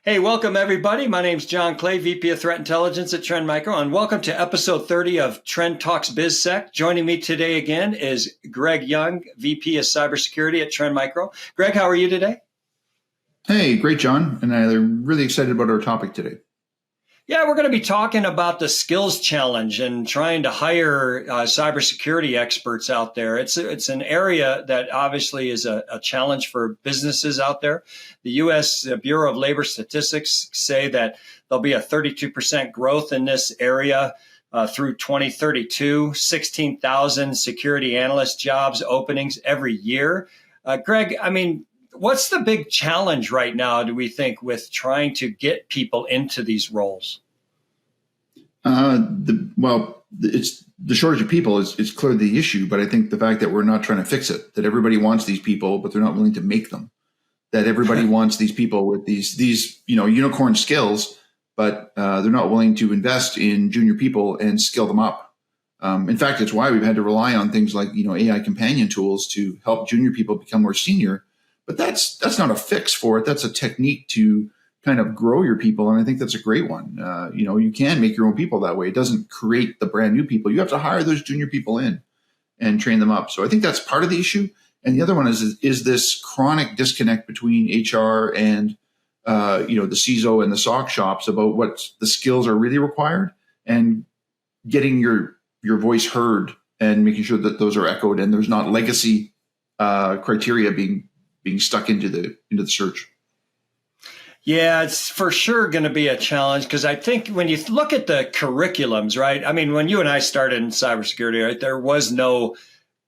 Hey, welcome everybody. My name's Jon Clay, VP of Threat Intelligence at Trend Micro, and welcome to episode 30 of Trend Talks BizSec. Joining me today again is Greg Young, VP of Cybersecurity at Trend Micro. Greg, how are you today? Hey, great, John. And I'm really excited about our topic today. Yeah, we're going to be talking about the skills challenge and trying to hire cybersecurity experts out there. It's an area that obviously is a challenge for businesses out there. The U.S. Bureau of Labor Statistics say that there'll be a 32% growth in this area through 2032, 16,000 security analyst jobs openings every year. Greg, what's the big challenge right now, do we think, with trying to get people into these roles? It's the shortage of people is clearly the issue, but I think the fact that we're not trying to fix it, that everybody wants these people, but they're not willing to make them, that everybody wants these people with these unicorn skills, but they're not willing to invest in junior people and skill them up. In fact, it's why we've had to rely on things like AI companion tools to help junior people become more senior. But that's not a fix for it. That's a technique to kind of grow your people. And I think that's a great one. You can make your own people that way. It doesn't create the brand new people. You have to hire those junior people in and train them up. So I think that's part of the issue. And the other one is this chronic disconnect between HR and, the CISO and the SOC shops about what the skills are really required and getting your voice heard and making sure that those are echoed and there's not legacy criteria being stuck into the search. Yeah, it's for sure going to be a challenge because I think when you look at the curriculums, right? I mean, when you and I started in cybersecurity, right, there was no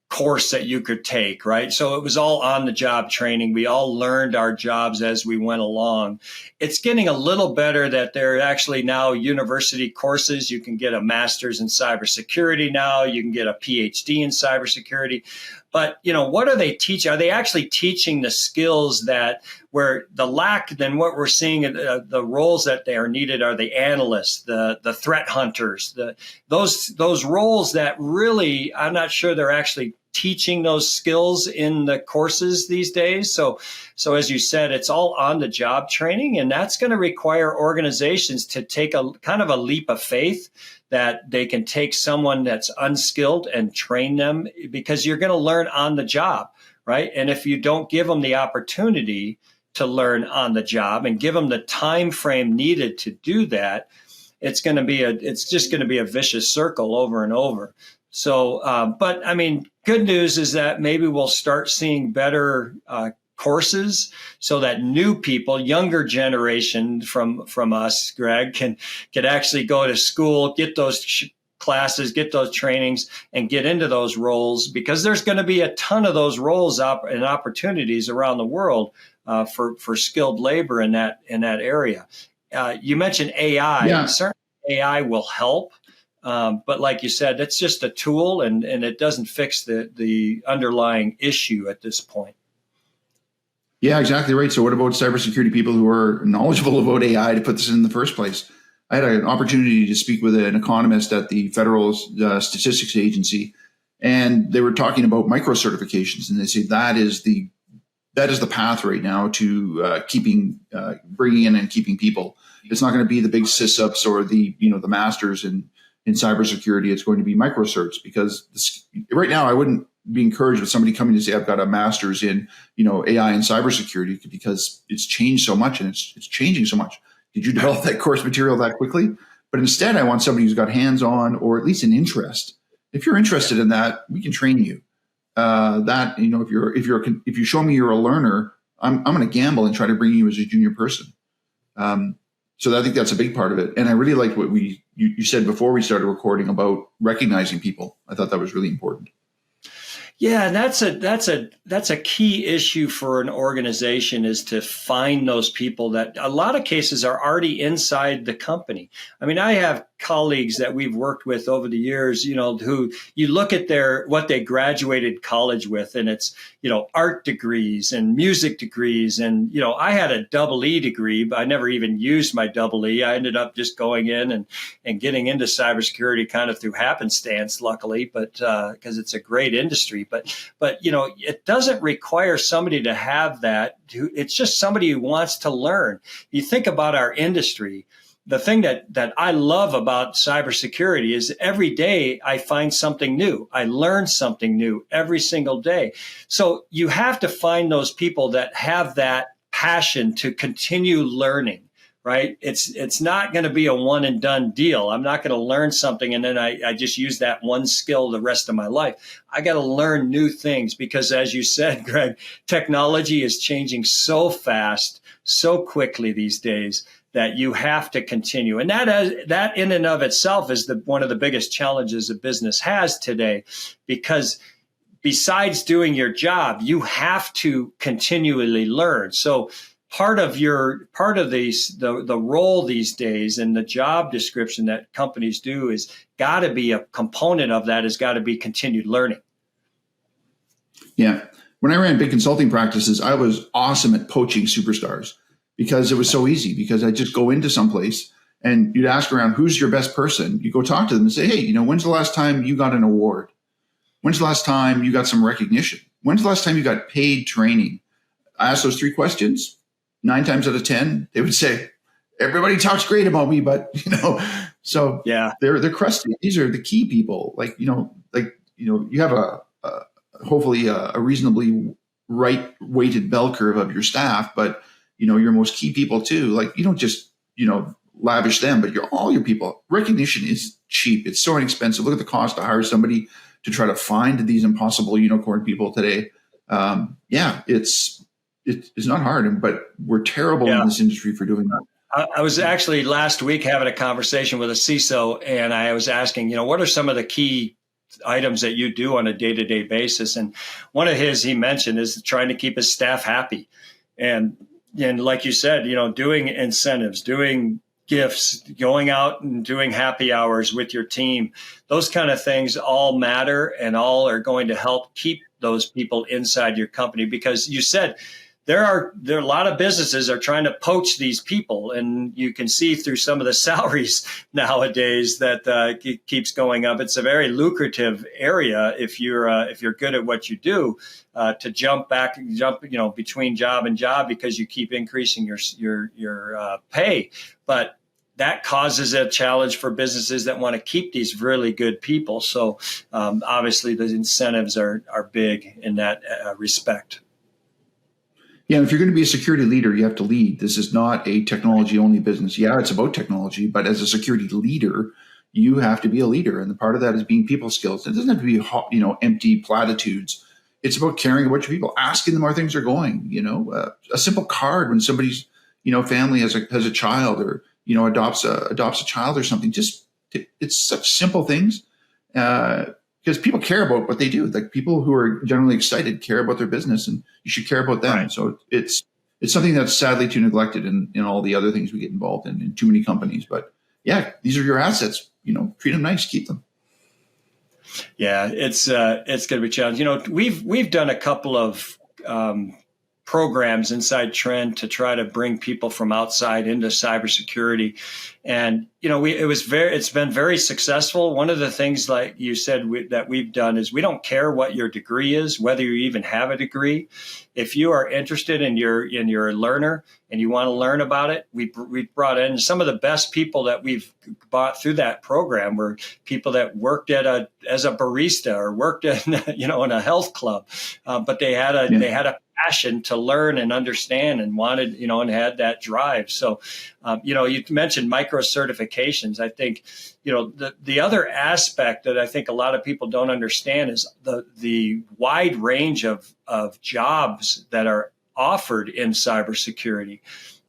course that you could take, right? So it was all on the job training. We all learned our jobs as we went along. It's getting a little better that there are actually now university courses. You can get a master's in cybersecurity now. You can get a PhD in cybersecurity. But, what are they teaching? Are they actually teaching the skills that where the lack, then what we're seeing, the roles that they are needed are the analysts, the threat hunters, those roles that really, I'm not sure they're actually teaching those skills in the courses these days. So as you said, it's all on the job training, and that's going to require organizations to take a kind of a leap of faith that they can take someone that's unskilled and train them, because you're going to learn on the job, right? And if you don't give them the opportunity to learn on the job and give them the time frame needed to do that, it's just going to be a vicious circle over and over. So, good news is that maybe we'll start seeing better courses so that new people, younger generation from us, Greg, can actually go to school, get those classes, get those trainings, and get into those roles, because there's going to be a ton of those roles and opportunities around the world for skilled labor in that area. You mentioned AI. Yeah. Certainly AI will help. But like you said, it's just a tool and it doesn't fix the underlying issue at this point. Yeah, exactly right. So what about cybersecurity people who are knowledgeable about AI to put this in the first place? I had an opportunity to speak with an economist at the Federal Statistics Agency, and they were talking about micro certifications, and they say that is the path right now to bringing in and keeping people. It's not going to be the big sysups or the masters in cybersecurity. It's going to be micro certs, because right now I wouldn't be encouraged with somebody coming to say I've got a master's in AI and cybersecurity, because it's changed so much and it's changing so much. Did you develop that course material that quickly? But instead, I want somebody who's got hands-on or at least an interest. If you're interested in that, we can train you. If you show me you're a learner, I'm going to gamble and try to bring you as a junior person. So I think that's a big part of it. And I really liked what you said before we started recording about recognizing people. I thought that was really important. Yeah, and that's a key issue for an organization, is to find those people that a lot of cases are already inside the company. I mean, I have colleagues that we've worked with over the years, who you look at what they graduated college with, and it's, art degrees and music degrees. And, I had a double E degree, but I never even used my double E. I ended up just going in and getting into cybersecurity kind of through happenstance, luckily, but because it's a great industry. But it doesn't require somebody to have that. It's just somebody who wants to learn. You think about our industry. The thing that I love about cybersecurity is every day I find something new. I learn something new every single day. So you have to find those people that have that passion to continue learning, right? It's not going to be a one and done deal. I'm not going to learn something and then I just use that one skill the rest of my life. I got to learn new things because, as you said, Greg, technology is changing so fast, so quickly these days, that you have to continue. And that in and of itself is one of the biggest challenges a business has today, because besides doing your job, you have to continually learn. So part of the role these days and the job description that companies do is got to be a component of that has got to be continued learning. Yeah. When I ran big consulting practices, I was awesome at poaching superstars, because it was so easy, because I just go into someplace and you'd ask around, who's your best person? You go talk to them and say, hey, when's the last time you got an award? When's the last time you got some recognition? When's the last time you got paid training? I asked those 3 questions. 9 times out of 10, they would say, everybody talks great about me, but so yeah, they're crusty. These are the key people. You have hopefully a reasonably right weighted bell curve of your staff, but your most key people too. Like, you don't just, lavish them, but all your people. Recognition is cheap. It's so inexpensive. Look at the cost to hire somebody to try to find these impossible unicorn people today. It's not hard, but we're terrible in this industry for doing that. I was actually last week having a conversation with a CISO, and I was asking, what are some of the key items that you do on a day-to-day basis? And one of he mentioned is trying to keep his staff happy. And like you said, doing incentives, doing gifts, going out and doing happy hours with your team, those kind of things all matter and all are going to help keep those people inside your company. Because you said there are a lot of businesses are trying to poach these people, and you can see through some of the salaries nowadays that it keeps going up. It's a very lucrative area if you're good at what you do, to jump between job and job, because you keep increasing your pay. But that causes a challenge for businesses that want to keep these really good people. So obviously the incentives are big in that respect. Yeah, if you're going to be a security leader, you have to lead. This is not a technology-only business. Yeah, it's about technology, but as a security leader, you have to be a leader, and the part of that is being people skills. It doesn't have to be empty platitudes. It's about caring about your people, asking them how things are going. A simple card when somebody's family has a child, or adopts a child or something. It's such simple things. Because people care about what they do. Like, people who are generally excited care about their business, and you should care about them. Right. So it's something that's sadly too neglected in all the other things we get involved in too many companies. But yeah, these are your assets. Treat them nice, keep them. Yeah, it's going to be challenging. We've done a couple of programs inside Trend to try to bring people from outside into cybersecurity. And, it's been very successful. One of the things, like you said, that we've done is we don't care what your degree is, whether you even have a degree. If you are interested and you're a learner and you want to learn about it, we brought in some of the best people that we've brought through that program were people that worked as a barista or worked in a health club, but they had a passion to learn and understand and wanted, and had that drive. So, you mentioned micro certifications. I think, the other aspect that I think a lot of people don't understand is the wide range of jobs that are offered in cybersecurity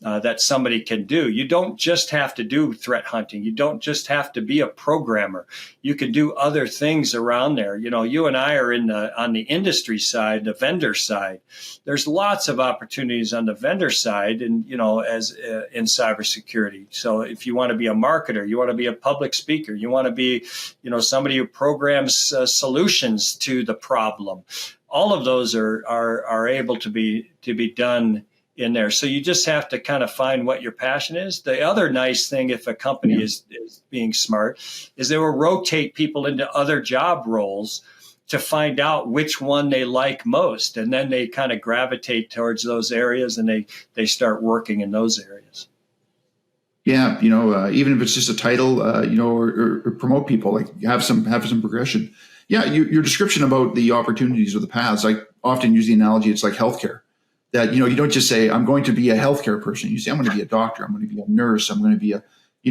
that somebody can do. You don't just have to do threat hunting. You don't just have to be a programmer. You can do other things around there. You and I are on the industry side, the vendor side. There's lots of opportunities on the vendor side, and as in cybersecurity. So if you want to be a marketer, you want to be a public speaker, you want to be, somebody who programs solutions to the problem. All of those are able to be done in there. So you just have to kind of find what your passion is. The other nice thing, if a company is being smart, is they will rotate people into other job roles to find out which one they like most. And then they kind of gravitate towards those areas, and they start working in those areas. Yeah. Even if it's just a title, or promote people, like have some progression. Yeah. Your description about the opportunities or the paths, I often use the analogy. It's like healthcare. That, you don't just say, I'm going to be a healthcare person. You say, I'm going to be a doctor. I'm going to be a nurse. I'm going to be I'm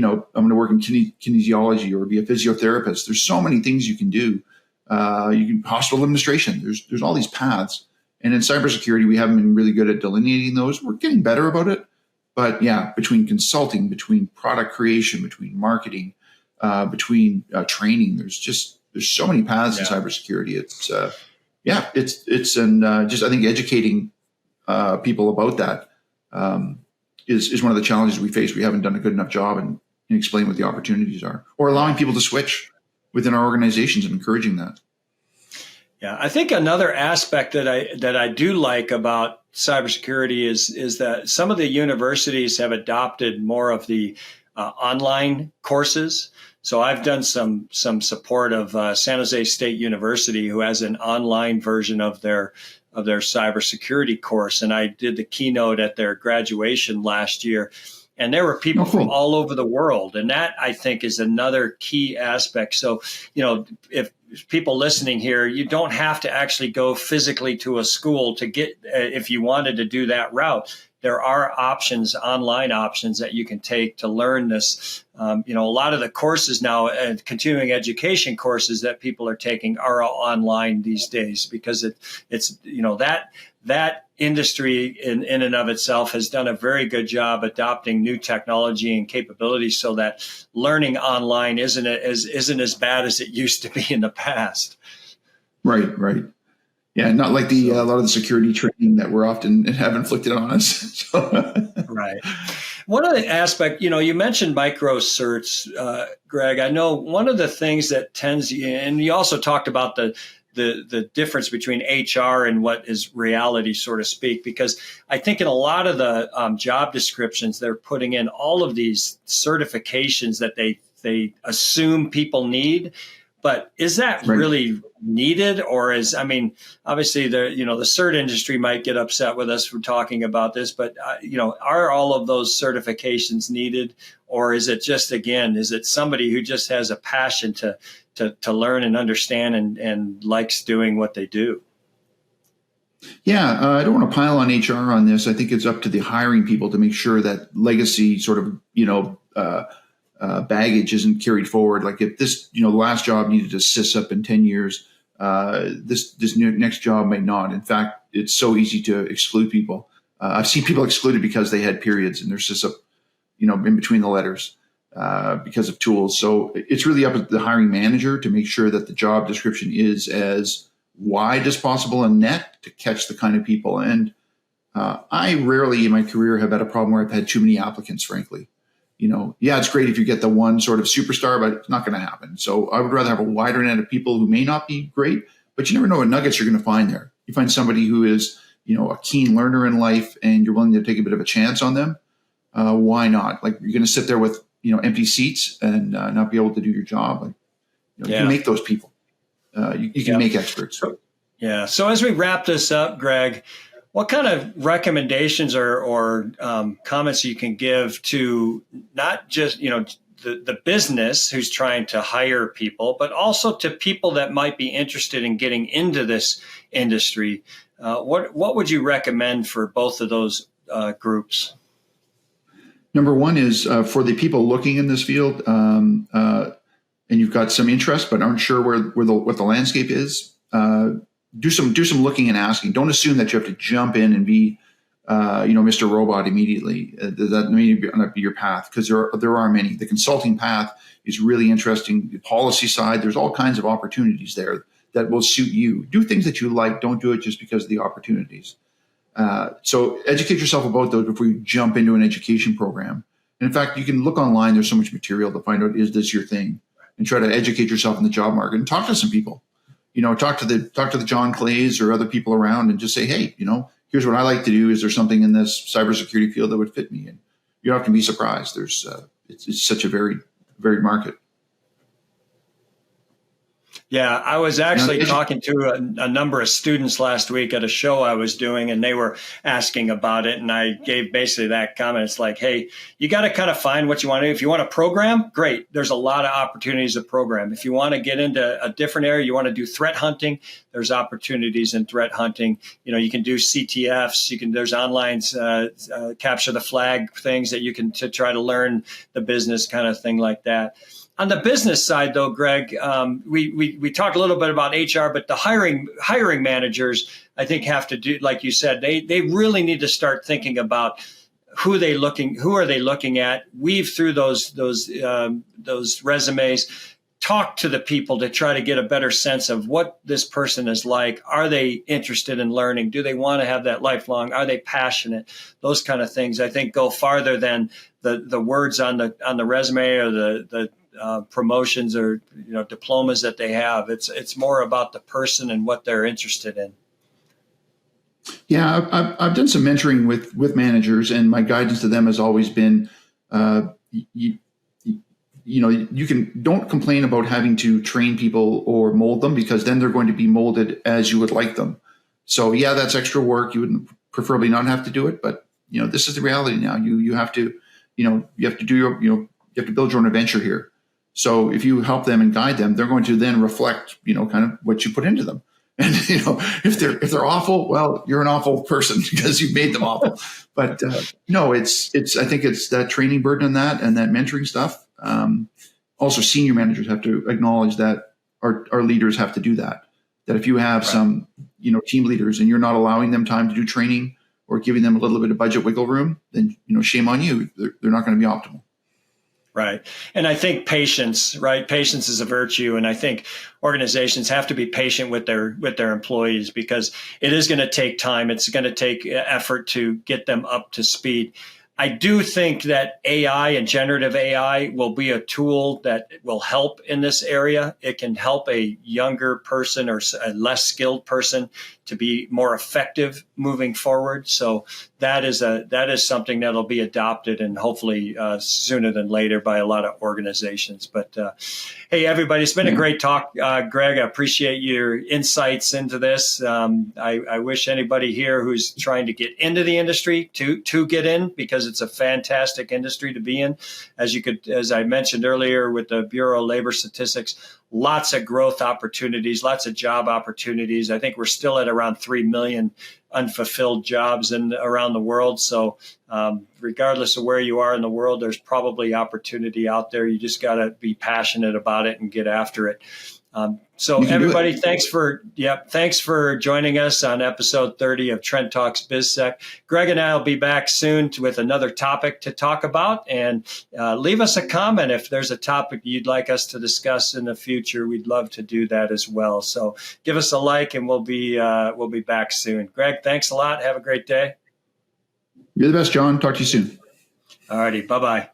going to work in kinesiology or be a physiotherapist. There's so many things you can do. You can hospital administration. There's all these paths. And in cybersecurity, we haven't been really good at delineating those. We're getting better about it. But yeah, between consulting, between product creation, between marketing, between training, there's so many paths in cybersecurity. It's just I think educating people about that is one of the challenges we face. We haven't done a good enough job in explaining what the opportunities are, or allowing people to switch within our organizations and encouraging that. Yeah, I think another aspect that I do like about cybersecurity is that some of the universities have adopted more of the online courses. So I've done some support of San Jose State University, who has an online version of their cybersecurity course. And I did the keynote at their graduation last year. And there were people from all over the world. And that, I think, is another key aspect. So, if people listening here, you don't have to actually go physically to a school to get, if you wanted to do that route. There are options, online options that you can take to learn this. A lot of the courses now, continuing education courses that people are taking are all online these days, because it's that industry in and of itself has done a very good job adopting new technology and capabilities, so that learning online isn't as bad as it used to be in the past. Right. Yeah, not like a lot of the security training that we're often have inflicted on us. Right. One of the aspects, you mentioned micro certs, Greg. I know one of the things that tends, and you also talked about the difference between HR and what is reality, so to speak, because I think in a lot of the job descriptions, they're putting in all of these certifications that they assume people need. But is that really needed? Or obviously the cert industry might get upset with us for talking about this, but are all of those certifications needed? Or is it just, again, is it somebody who just has a passion to learn and understand and likes doing what they do? Yeah, I don't want to pile on HR on this. I think it's up to the hiring people to make sure that legacy sort of, baggage isn't carried forward. Like if this, the last job needed to sys up in 10 years, this next job may not. In fact, it's so easy to exclude people. I've seen people excluded because they had periods in their sys up, in between the letters, because of tools. So it's really up to the hiring manager to make sure that the job description is as wide as possible and net to catch the kind of people. And I rarely in my career have had a problem where I've had too many applicants, frankly. It's great if you get the one sort of superstar, but it's not going to happen. So I would rather have a wider net of people who may not be great, but you never know what nuggets you're going to find there. You find somebody who is, a keen learner in life and you're willing to take a bit of a chance on them. Why not? Like you're going to sit there with, empty seats and not be able to do your job. Like, you can make those people. You can make experts. Yeah. So as we wrap this up, Greg, what kind of recommendations or comments you can give to not just, the business who's trying to hire people, but also to people that might be interested in getting into this industry? What would you recommend for both of those groups? Number one is for the people looking in this field, and you've got some interest but aren't sure what the landscape is. Do some looking and asking. Don't assume that you have to jump in and be Mr. Robot immediately. That may not be your path, because there are many. The consulting path is really interesting. The policy side, there's all kinds of opportunities there that will suit you. Do things that you like. Don't do it just because of the opportunities. So educate yourself about those before you jump into an education program. And in fact, you can look online. There's so much material to find out, is this your thing? And try to educate yourself in the job market and talk to some people. Talk to the Jon Clays or other people around and just say, hey, here's what I like to do. Is there something in this cybersecurity field that would fit me? And you're not going to be surprised. It's such a varied market. Yeah, I was actually talking to a number of students last week at a show I was doing, and they were asking about it. And I gave basically that comment. It's like, hey, you got to kind of find what you want to do. If you want to program, great. There's a lot of opportunities to program. If you want to get into a different area, you want to do threat hunting, there's opportunities in threat hunting. You can do CTFs. There's online capture the flag things that you can to try to learn the business kind of thing like that. On the business side, though, Greg, we talked a little bit about HR, but the hiring managers, I think, have to do, like you said, they really need to start thinking about who are they looking at, weave through those resumes, talk to the people to try to get a better sense of what this person is like. Are they interested in learning? Do they want to have that lifelong? Are they passionate? Those kind of things, I think, go farther than the words on the resume or the promotions or diplomas that they have. It's more about the person and what they're interested in. Yeah, I've done some mentoring with managers, and my guidance to them has always been, you don't complain about having to train people or mold them, because then they're going to be molded as you would like them. So yeah, that's extra work. You would preferably not have to do it, but this is the reality now. You have to, you have to build your own adventure here. So if you help them and guide them, they're going to then reflect, kind of what you put into them. And if they're awful, well, you're an awful person because you made them awful. But no, I think it's that training burden on that and that mentoring stuff. Also, senior managers have to acknowledge that our leaders have to do that. That if you have some team leaders and you're not allowing them time to do training or giving them a little bit of budget wiggle room, then shame on you. They're not going to be optimal. Right. And I think patience, right? Patience is a virtue. And I think organizations have to be patient with their employees, because it is going to take time. It's going to take effort to get them up to speed. I do think that AI and generative AI will be a tool that will help in this area. It can help a younger person or a less skilled person to be more effective moving forward. So that is something that'll be adopted, and hopefully sooner than later, by a lot of organizations. But hey, everybody, it's been a great talk, Greg. I appreciate your insights into this. I wish anybody here who's trying to get into the industry to get in, because it's a fantastic industry to be in. As I mentioned earlier, with the Bureau of Labor Statistics, lots of growth opportunities, lots of job opportunities. I think we're still at around 3 million unfulfilled jobs around the world. So regardless of where you are in the world, there's probably opportunity out there. You just got to be passionate about it and get after it. So everybody, thanks for joining us on episode 30 of Trend Talks BizSec. Greg and I will be back soon with another topic to talk about, and leave us a comment if there's a topic you'd like us to discuss in the future. We'd love to do that as well. So give us a like, and we'll be back soon. Greg, thanks a lot. Have a great day. You're the best, John. Talk to you soon. All righty. Bye-bye.